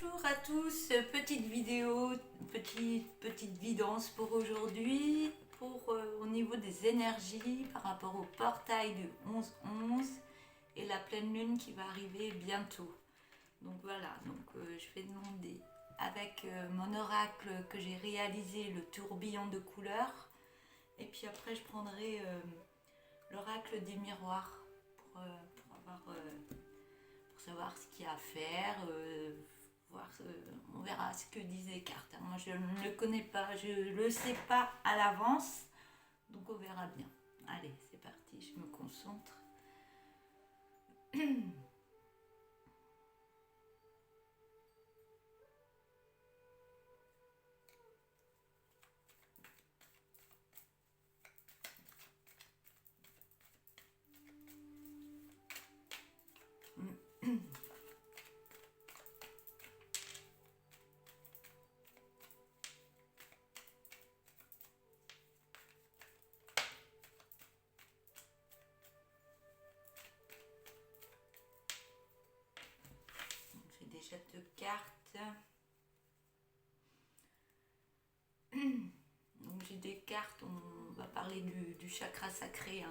Bonjour à tous, petite vidéo, petite vidance pour aujourd'hui, au niveau des énergies par rapport au portail du 11-11 et la pleine lune qui va arriver bientôt. Donc voilà, je vais demander avec mon oracle que j'ai réalisé le tourbillon de couleurs, et puis après je prendrai l'oracle des miroirs pour savoir ce qu'il y a à faire, on verra ce que disent les cartes. Moi je ne le connais pas, je ne le sais pas à l'avance, donc on verra bien. Allez, c'est parti, je me concentre. J'ai déjà 2 cartes. Donc j'ai des cartes, on va parler du chakra sacré.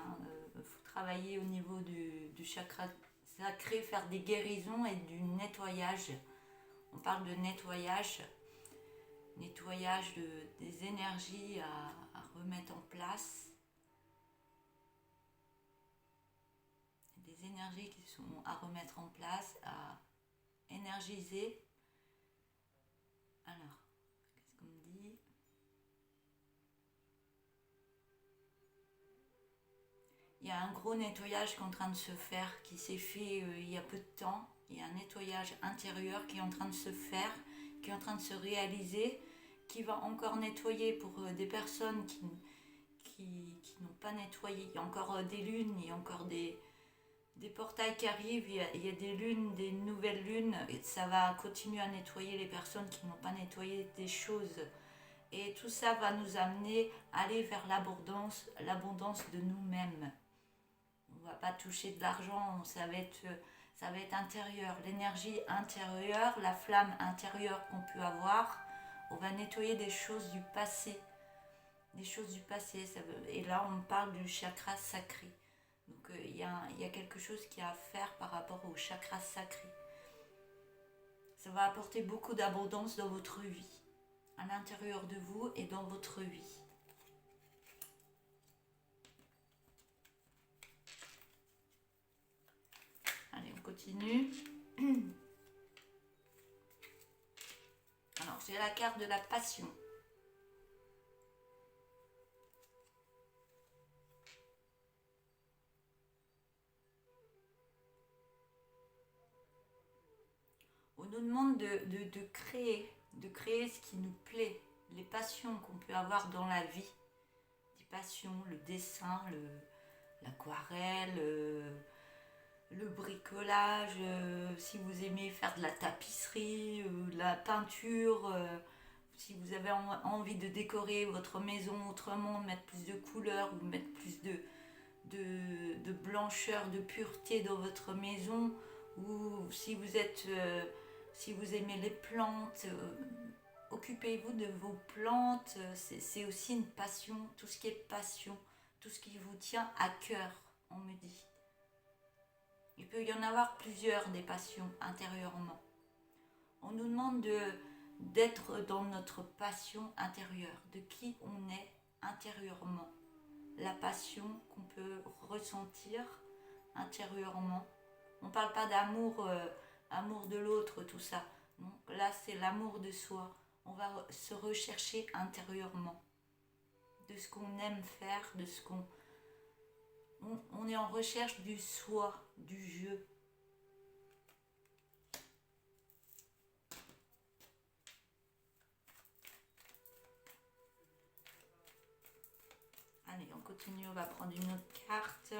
Faut travailler au niveau du chakra sacré, faire des guérisons et du nettoyage. On parle de nettoyage des énergies à remettre en place. Des énergies qui sont à remettre en place, à énergiser. Alors, qu'est-ce qu'on me dit ? Il y a un gros nettoyage qui est en train de se faire, qui s'est fait il y a peu de temps. Il y a un nettoyage intérieur qui est en train de se faire, qui est en train de se réaliser, qui va encore nettoyer pour des personnes qui n'ont pas nettoyé. Il y a encore des lunes, il y a encore des portails qui arrivent, il y a des lunes, des nouvelles lunes, et ça va continuer à nettoyer les personnes qui n'ont pas nettoyé des choses. Et tout ça va nous amener à aller vers l'abondance de nous-mêmes. On ne va pas toucher de l'argent, ça va être intérieur, l'énergie intérieure, la flamme intérieure qu'on peut avoir. On va nettoyer des choses du passé. Et là, on parle du chakra sacré. Donc, il y a quelque chose qui a à faire par rapport au chakra sacré. Ça va apporter beaucoup d'abondance dans votre vie, à l'intérieur de vous et dans votre vie. Allez, on continue. Alors, j'ai la carte de la passion. On nous demande de créer ce qui nous plaît, les passions qu'on peut avoir dans la vie. Des passions, le dessin, l'aquarelle, le bricolage, si vous aimez faire de la tapisserie, de la peinture, si vous avez envie de décorer votre maison autrement, mettre plus de couleurs ou mettre plus de blancheur, de pureté dans votre maison, ou si vous aimez les plantes, occupez-vous de vos plantes. C'est aussi une passion, tout ce qui est passion, tout ce qui vous tient à cœur, on me dit. Il peut y en avoir plusieurs des passions intérieurement. On nous demande d'être dans notre passion intérieure, de qui on est intérieurement. La passion qu'on peut ressentir intérieurement. On ne parle pas d'amour, amour de l'autre, tout ça. Non, là, c'est l'amour de soi. On va se rechercher intérieurement. De ce qu'on aime faire, de ce qu'on... On est en recherche du soi, du jeu. Allez, on continue, on va prendre une autre carte.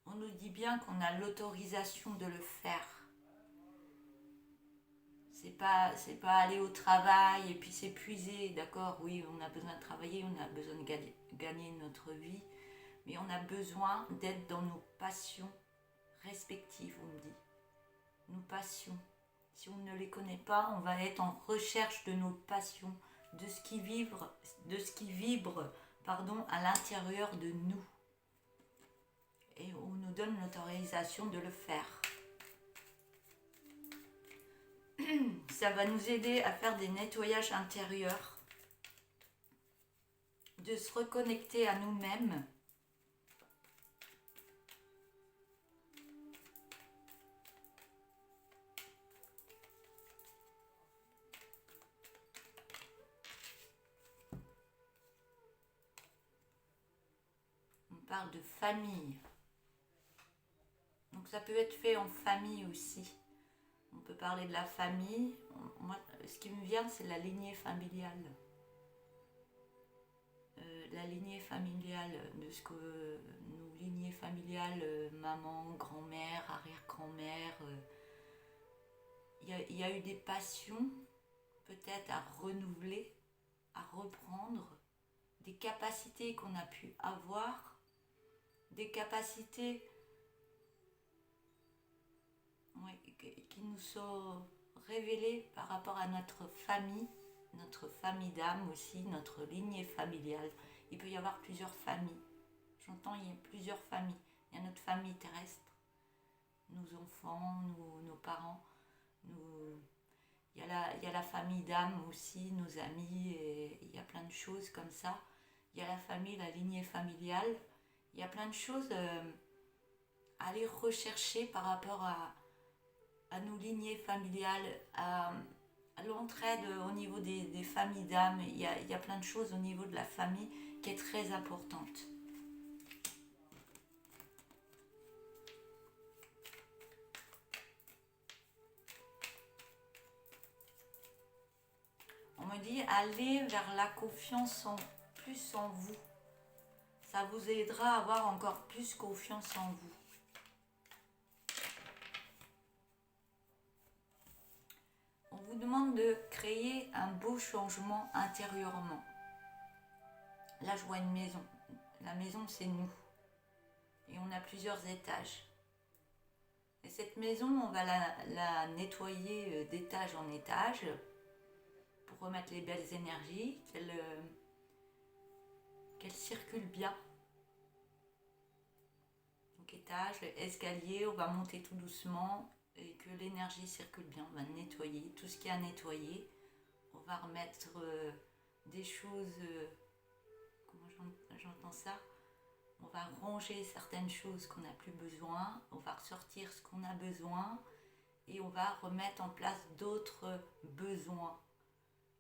On nous dit bien qu'on a l'autorisation de le faire. C'est pas aller au travail et puis s'épuiser, d'accord, oui, on a besoin de travailler, on a besoin de gagner notre vie, mais on a besoin d'être dans nos passions respectives, on me dit. Nos passions. Si on ne les connaît pas, on va être en recherche de nos passions, de ce qui vibre, à l'intérieur de nous. Et on nous donne l'autorisation de le faire. Ça va nous aider à faire des nettoyages intérieurs, de se reconnecter à nous-mêmes. On parle de famille. Donc ça peut être fait en famille aussi. On peut parler de la famille. Moi, ce qui me vient, c'est la lignée familiale. La lignée familiale, de ce que nos lignées familiales, maman, grand-mère, arrière-grand-mère, il y a eu des passions peut-être à renouveler, à reprendre, des capacités qu'on a pu avoir, des capacités qui nous sont révélées par rapport à notre famille d'âme aussi, notre lignée familiale. Il peut y avoir plusieurs familles. J'entends, il y a plusieurs familles. Il y a notre famille terrestre, nos enfants, nos parents. Il y a la famille d'âme aussi, nos amis, et il y a plein de choses comme ça. Il y a la famille, la lignée familiale. Il y a plein de choses à aller rechercher par rapport à nos lignées familiales, à l'entraide au niveau des familles d'âme. Il y a plein de choses au niveau de la famille qui est très importante. On me dit, allez vers la confiance plus en vous. Ça vous aidera à avoir encore plus confiance en vous. On vous demande de créer un beau changement intérieurement. Là, je vois une maison. La maison, c'est nous. Et on a plusieurs étages. Et cette maison, on va la nettoyer d'étage en étage pour remettre les belles énergies, qu'elle circule bien. Donc étage, escalier, on va monter tout doucement et que l'énergie circule bien. On va nettoyer tout ce qu'il y a à nettoyer. On va remettre des choses, comment j'entends ça, on va ranger certaines choses qu'on n'a plus besoin, on va ressortir ce qu'on a besoin et on va remettre en place d'autres besoins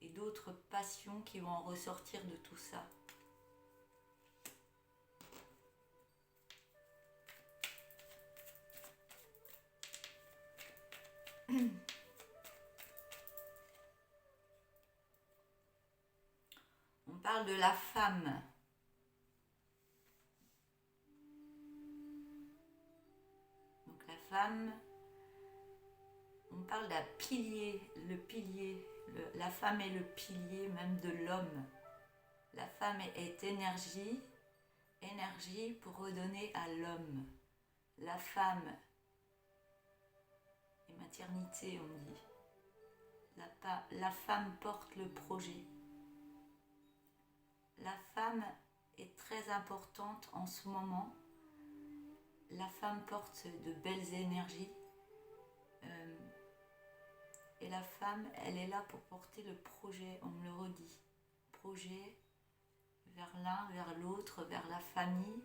et d'autres passions qui vont en ressortir de tout ça. On parle de la femme. Donc la femme, on parle d'un pilier, la femme est le pilier même de l'homme. La femme est énergie pour redonner à l'homme. La femme est maternité, on dit. La femme porte le projet. La femme est très importante en ce moment. La femme porte de belles énergies. Et la femme, elle est là pour porter le projet, on me le redit. Projet vers l'un, vers l'autre, vers la famille.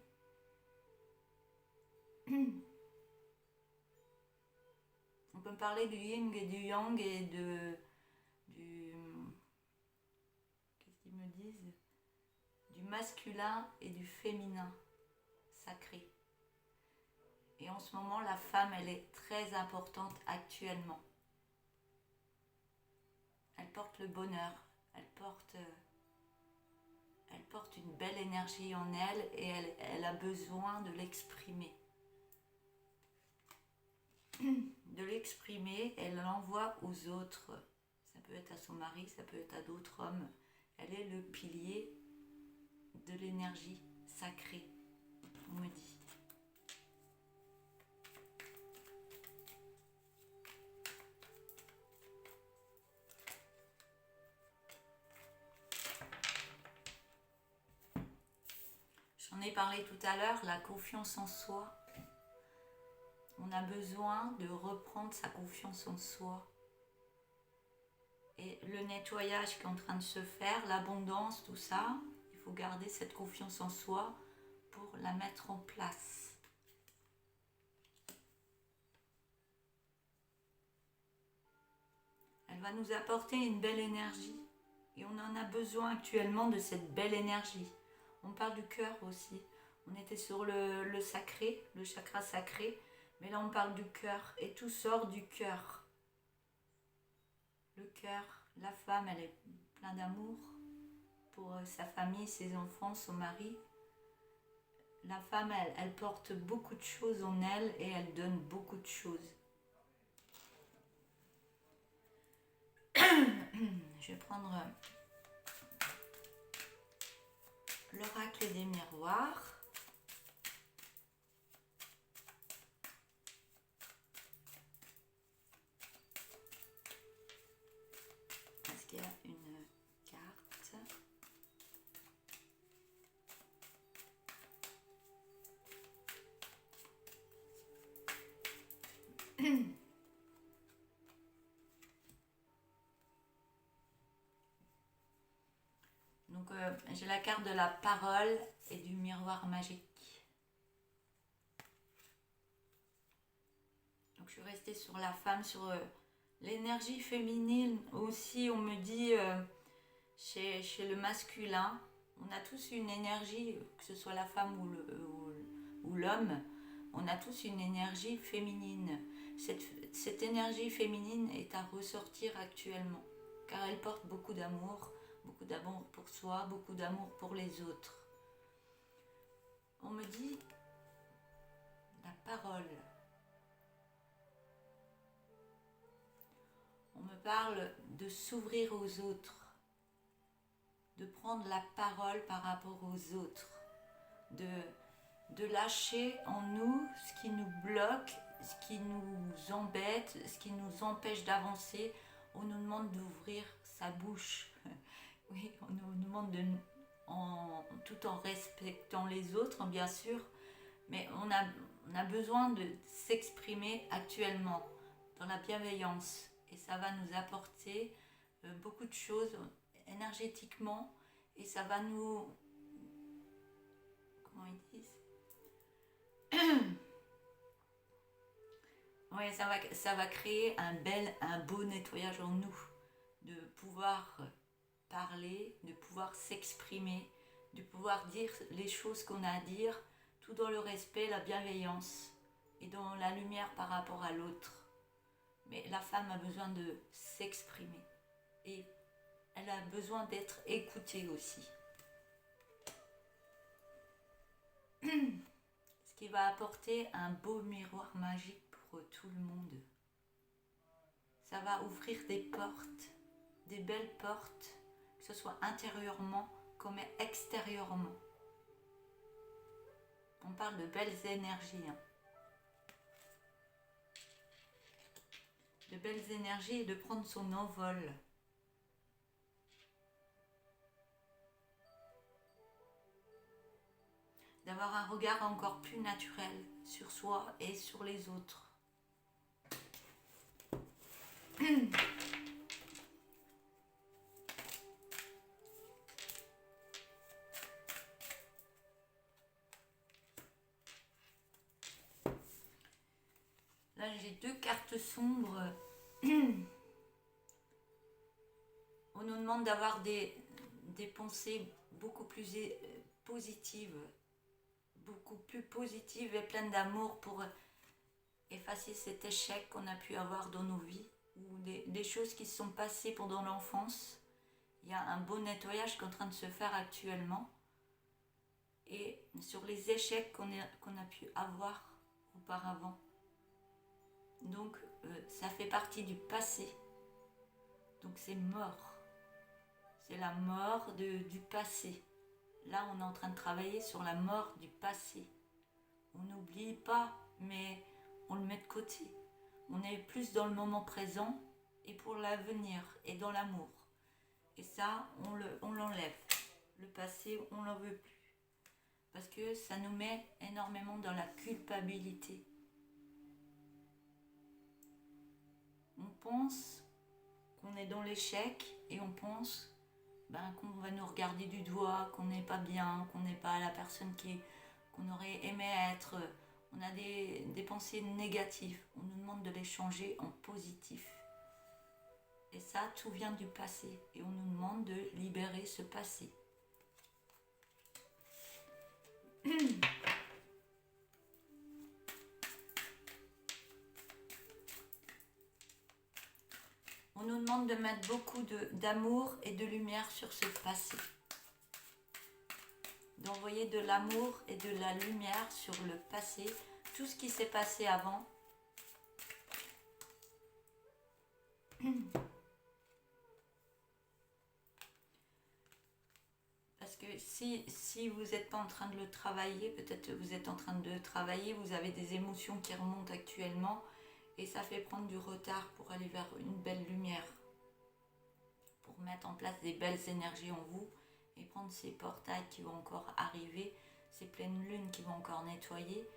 On peut parler du yin et du yang et du qu'est-ce qu'ils me disent, du masculin et du féminin sacré. Et en ce moment, la femme, elle est très importante actuellement. Elle porte le bonheur, elle porte une belle énergie en elle et elle a besoin de l'exprimer. l'exprimer, elle l'envoie aux autres. Ça peut être à son mari, ça peut être à d'autres hommes. Elle est le pilier de l'énergie sacrée, on me dit. J'en ai parlé tout à l'heure, la confiance en soi. On a besoin de reprendre sa confiance en soi. Et le nettoyage qui est en train de se faire, l'abondance, tout ça, il faut garder cette confiance en soi pour la mettre en place. Elle va nous apporter une belle énergie. Et on en a besoin actuellement de cette belle énergie. On parle du cœur aussi. On était sur le sacré, le chakra sacré. Mais là, on parle du cœur. Et tout sort du cœur. Le cœur, la femme, elle est pleine d'amour pour sa famille, ses enfants, son mari. La femme, elle porte beaucoup de choses en elle et elle donne beaucoup de choses. Je vais prendre l'oracle des miroirs. Est-ce qu'il y a une carte? Donc j'ai la carte de la parole et du miroir magique. Donc je suis restée sur la femme, sur l'énergie féminine aussi. On me dit chez le masculin, on a tous une énergie, que ce soit la femme ou l'homme, on a tous une énergie féminine. Cette énergie féminine est à ressortir actuellement, car elle porte beaucoup d'amour pour soi, beaucoup d'amour pour les autres. On me dit la parole. On me parle de s'ouvrir aux autres, de prendre la parole par rapport aux autres, de lâcher en nous ce qui nous bloque, ce qui nous embête, ce qui nous empêche d'avancer. On nous demande d'ouvrir sa bouche. Oui, on nous demande tout en respectant les autres, bien sûr, mais on a besoin de s'exprimer actuellement dans la bienveillance. Et ça va nous apporter beaucoup de choses énergétiquement et ça va nous... Comment ils disent? Oui, ça va créer un beau nettoyage en nous, de pouvoir parler, de pouvoir s'exprimer, de pouvoir dire les choses qu'on a à dire, tout dans le respect, la bienveillance et dans la lumière par rapport à l'autre. Mais la femme a besoin de s'exprimer et elle a besoin d'être écoutée aussi. Ce qui va apporter un beau miroir magique pour tout le monde. Ça va ouvrir des portes, des belles portes, que ce soit intérieurement comme extérieurement. On parle de belles énergies. De belles énergies et de prendre son envol. D'avoir un regard encore plus naturel sur soi et sur les autres. Là, j'ai 2 cartes sombres. On nous demande d'avoir des pensées beaucoup plus positives. Beaucoup plus positives et pleines d'amour pour effacer cet échec qu'on a pu avoir dans nos vies. Ou des choses qui se sont passées pendant l'enfance. Il y a un beau nettoyage qui est en train de se faire actuellement. Et sur les échecs qu'on a pu avoir auparavant. Donc, ça fait partie du passé. Donc c'est mort. C'est la mort du passé. Là, on est en train de travailler sur la mort du passé. On n'oublie pas, mais on le met de côté. On est plus dans le moment présent et pour l'avenir et dans l'amour. Et ça, on l'enlève. Le passé, on n'en veut plus. Parce que ça nous met énormément dans la culpabilité. On pense qu'on est dans l'échec et on pense qu'on va nous regarder du doigt, qu'on n'est pas bien, qu'on n'est pas la personne qu'on aurait aimé être. On a des pensées négatives. On nous demande de les changer en positif. Et ça, tout vient du passé. Et on nous demande de libérer ce passé. On nous demande de mettre beaucoup d'amour et de lumière sur ce passé. D'envoyer de l'amour et de la lumière sur le passé, tout ce qui s'est passé avant. Parce que si vous n'êtes pas en train de le travailler, peut-être vous êtes en train de travailler, vous avez des émotions qui remontent actuellement et ça fait prendre du retard pour aller vers une belle lumière, pour mettre en place des belles énergies en vous et prendre ces portails qui vont encore arriver, ces pleines lunes qui vont encore nettoyer.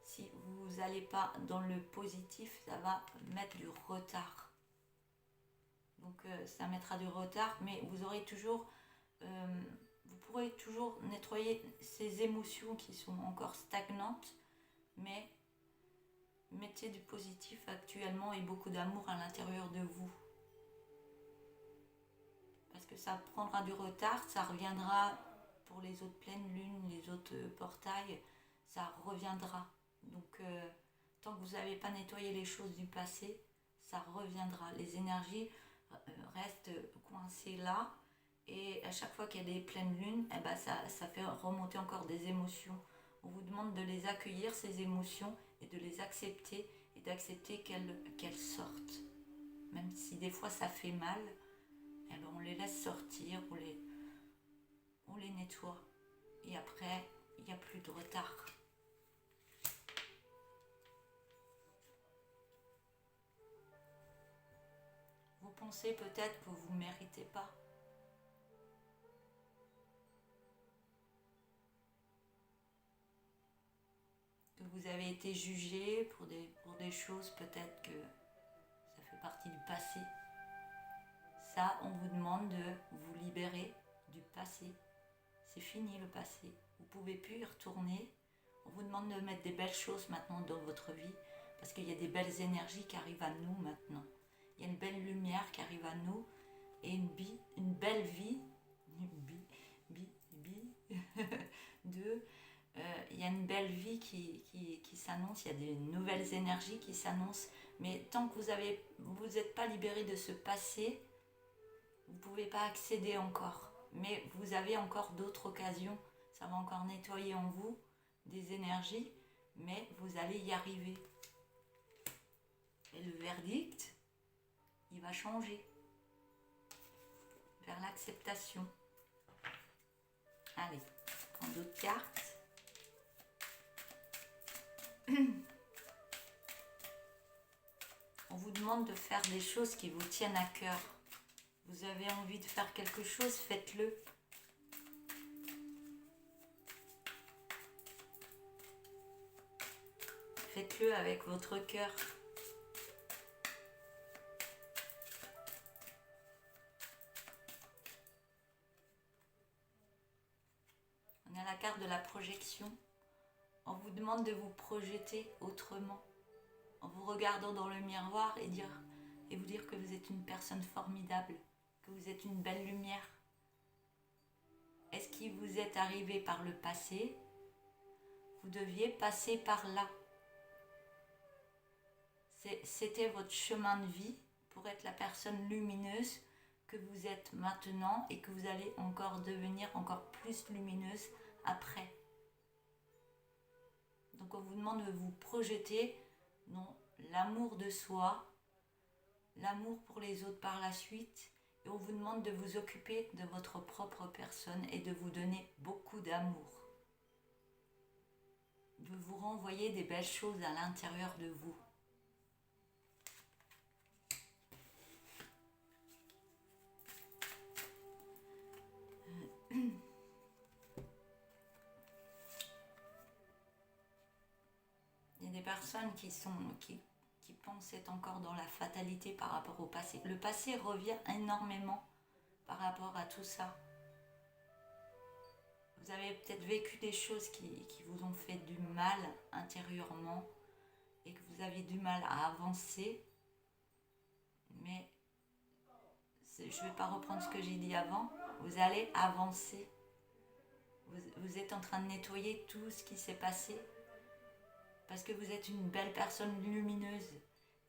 Si vous n'allez pas dans le positif, ça va mettre du retard. Donc ça mettra du retard, mais vous aurez toujours... vous pourrez toujours nettoyer ces émotions qui sont encore stagnantes, mais mettez du positif actuellement et beaucoup d'amour à l'intérieur de vous. Parce que ça prendra du retard, ça reviendra pour les autres pleines lunes, les autres portails, ça reviendra. Donc tant que vous n'avez pas nettoyé les choses du passé, ça reviendra. Les énergies restent coincées là. Et à chaque fois qu'il y a des pleines lunes, ça fait remonter encore des émotions. On vous demande de les accueillir, ces émotions, et de les accepter, et d'accepter qu'elles sortent. Même si des fois ça fait mal, on les laisse sortir, on les nettoie. Et après, il n'y a plus de retard. Vous pensez peut-être que vous ne méritez pas. Que vous avez été jugé pour des choses, peut-être que ça fait partie du passé. Ça, on vous demande de vous libérer du passé. C'est fini le passé. Vous ne pouvez plus y retourner. On vous demande de mettre des belles choses maintenant dans votre vie parce qu'il y a des belles énergies qui arrivent à nous maintenant. Il y a une belle lumière qui arrive à nous et une belle vie. Il y a une belle vie qui s'annonce, il y a des nouvelles énergies qui s'annoncent, mais tant que vous n'êtes pas libéré de ce passé, vous ne pouvez pas accéder encore. Mais vous avez encore d'autres occasions, ça va encore nettoyer en vous des énergies, mais vous allez y arriver. Et le verdict, il va changer vers l'acceptation. Allez, prends d'autres cartes. On vous demande de faire des choses qui vous tiennent à cœur. Vous avez envie de faire quelque chose, faites-le. Faites-le avec votre cœur. On a la carte de la projection. On vous demande de vous projeter autrement, en vous regardant dans le miroir et vous dire que vous êtes une personne formidable, que vous êtes une belle lumière. Est-ce qu'il vous est arrivé par le passé? Vous deviez passer par là. C'était votre chemin de vie pour être la personne lumineuse que vous êtes maintenant et que vous allez encore devenir encore plus lumineuse après. Donc on vous demande de vous projeter dans l'amour de soi, l'amour pour les autres par la suite. Et on vous demande de vous occuper de votre propre personne et de vous donner beaucoup d'amour. De vous renvoyer des belles choses à l'intérieur de vous. Il y a des personnes qui pensent être encore dans la fatalité par rapport au passé. Le passé revient énormément par rapport à tout ça. Vous avez peut-être vécu des choses qui vous ont fait du mal intérieurement et que vous avez du mal à avancer. Mais je ne vais pas reprendre ce que j'ai dit avant. Vous allez avancer. Vous êtes en train de nettoyer tout ce qui s'est passé. Parce que vous êtes une belle personne lumineuse.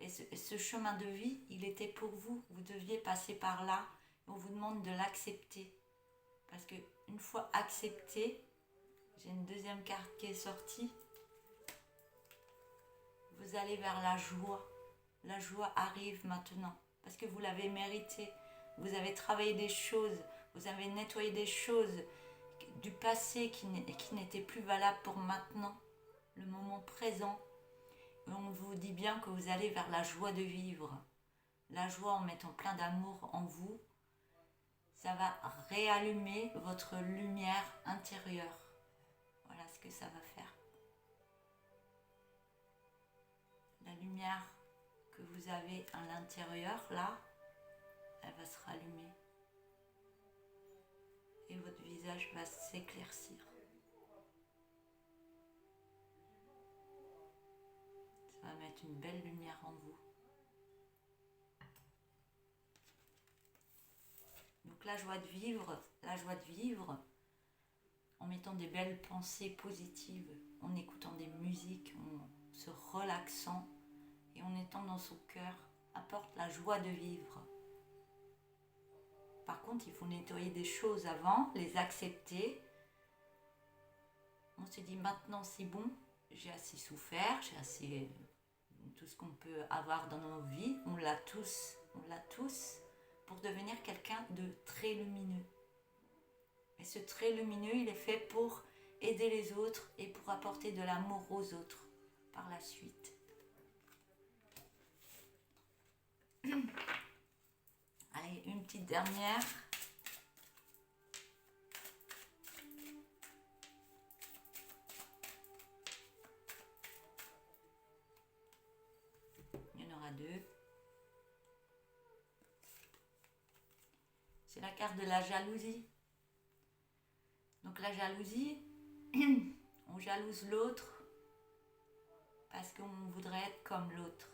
Et ce chemin de vie, il était pour vous. Vous deviez passer par là. On vous demande de l'accepter. Parce qu'une fois accepté, j'ai une deuxième carte qui est sortie. Vous allez vers la joie. La joie arrive maintenant. Parce que vous l'avez mérité. Vous avez travaillé des choses. Vous avez nettoyé des choses du passé qui n'étaient plus valables pour maintenant. Le moment présent. Et on vous dit bien que vous allez vers la joie de vivre. La joie en mettant plein d'amour en vous. Ça va réallumer votre lumière intérieure. Voilà ce que ça va faire. La lumière que vous avez à l'intérieur, là, elle va se rallumer. Et votre visage va s'éclaircir. Ça va mettre une belle lumière en vous. Donc la joie de vivre en mettant des belles pensées positives, en écoutant des musiques, en se relaxant et en étant dans son cœur, apporte la joie de vivre. Par contre, il faut nettoyer des choses avant, les accepter. On se dit maintenant c'est bon, j'ai assez souffert, j'ai assez tout ce qu'on peut avoir dans nos vies, on l'a tous pour devenir quelqu'un de très lumineux. Et ce très lumineux, il est fait pour aider les autres et pour apporter de l'amour aux autres par la suite. Allez, une petite dernière. Il y en aura deux. C'est la carte de la jalousie. Donc la jalousie, on jalouse l'autre parce qu'on voudrait être comme l'autre.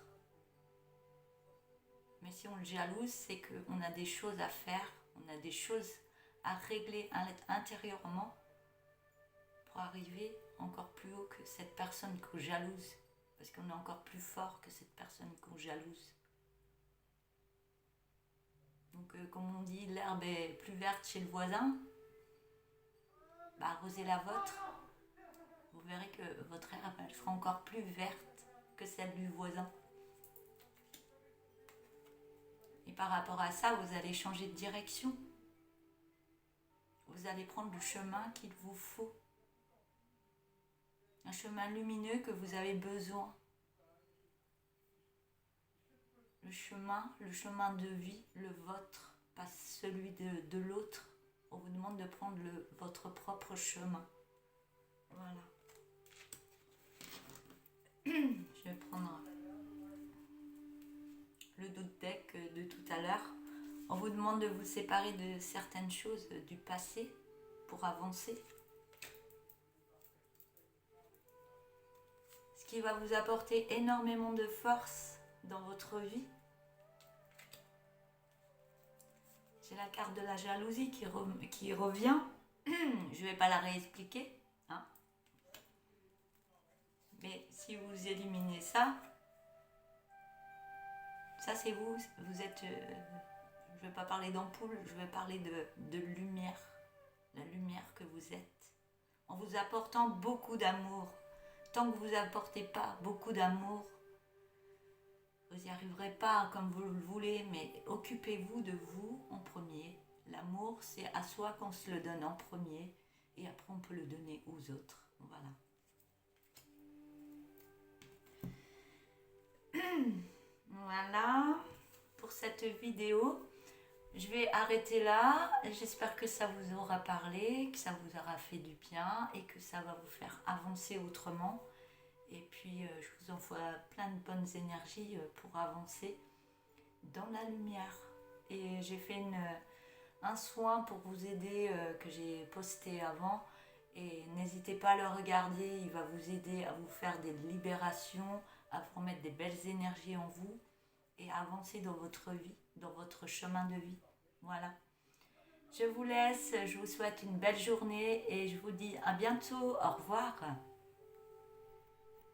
Mais si on le jalouse, c'est qu'on a des choses à faire, on a des choses à régler intérieurement pour arriver encore plus haut que cette personne qu'on jalouse. Parce qu'on est encore plus fort que cette personne qu'on jalouse. Donc comme on dit, l'herbe est plus verte chez le voisin. Bah, arrosez la vôtre. Vous verrez que votre herbe elle sera encore plus verte que celle du voisin. Et par rapport à ça, vous allez changer de direction. Vous allez prendre le chemin qu'il vous faut. Un chemin lumineux que vous avez besoin. Le chemin de vie, le vôtre, pas celui de l'autre. On vous demande de prendre votre propre chemin. Voilà. Je vais prendre le dos de deck de tout à l'heure. On vous demande de vous séparer de certaines choses du passé pour avancer. Ce qui va vous apporter énormément de force dans votre vie. C'est la carte de la jalousie qui revient. Je ne vais pas la réexpliquer. Hein. Mais si vous éliminez ça, ça c'est vous. Vous êtes... je ne vais pas parler d'ampoule, je vais parler de lumière. La lumière que vous êtes. En vous apportant beaucoup d'amour. Tant que vous n'apportez pas beaucoup d'amour, vous n'y arriverez pas comme vous le voulez, mais occupez-vous de vous en premier. L'amour, c'est à soi qu'on se le donne en premier et après on peut le donner aux autres. Voilà. Voilà pour cette vidéo. Je vais arrêter là. J'espère que ça vous aura parlé, que ça vous aura fait du bien et que ça va vous faire avancer autrement. Et puis, je vous envoie plein de bonnes énergies pour avancer dans la lumière. Et j'ai fait un soin pour vous aider que j'ai posté avant. Et n'hésitez pas à le regarder, il va vous aider à vous faire des libérations, à vous remettre des belles énergies en vous et à avancer dans votre vie, dans votre chemin de vie. Voilà. Je vous laisse, je vous souhaite une belle journée et je vous dis à bientôt. Au revoir.